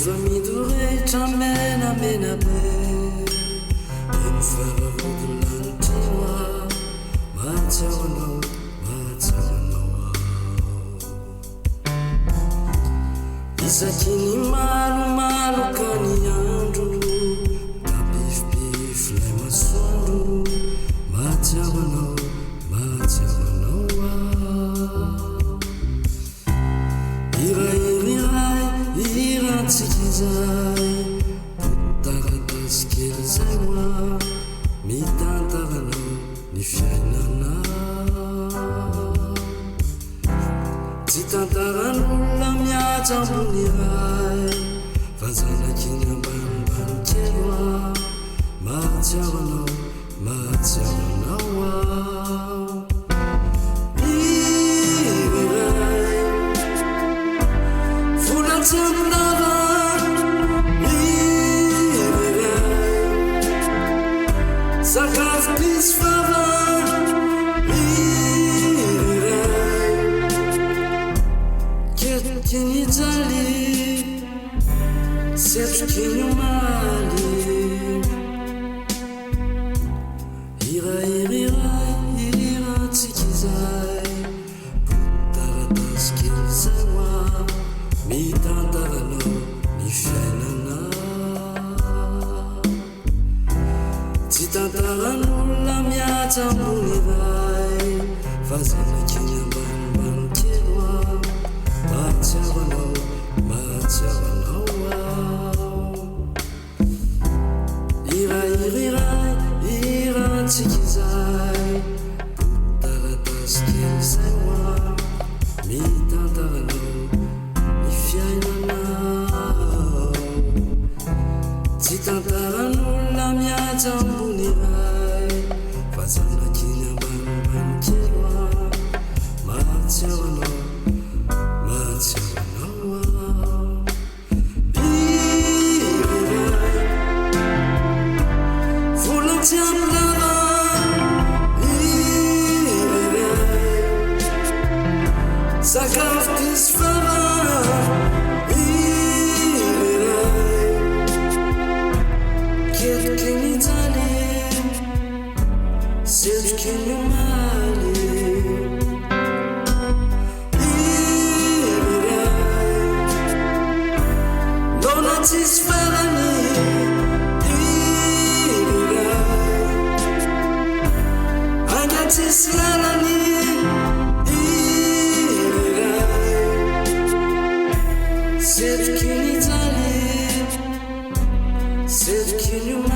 midorehitra menamena be eny faravodilanitinoa mahatsaoanao mahatsaoanao ao isakiny malomaloka ny andro mapifipify lay masoandro mahatsaoanao mahatsaoanao ao irairay iratsika zay taratasy kely zay hoa mitantaranao ny fiainanao tsy tantaran'olona miatsa ambony iray fa zanakiny ambanimbany kely hoa mahatsiavanao mahatsiavanao ao iriray volatsy aminava sakafo pisy fava iriray ketrokiny jaly setrokiny omaly irairay iratsika zay taratasy kely zay hoa mitantaranao ny fiainanao tsy tantaran'olona miatsa ambony iray fa zanakiny ambanimbany kely hoa mahatsiavanao mahatsiavanao ao irairay iratsika zay taratasy kely zay hoa mitantaranao ny fiainanao tsy tantaran'olona miatsa ambony iray fa zanakiny ambanimbany kely hoa mahatsiavanao mahatsiavanao ao iriray volatsy aminava iriray sakafo pisy fava iriray ketrokiny jaly setrokiny omaly iriray lona tsisy farany iriray anga tsisy lalany iriray setrokiny jaly setrokiny omaly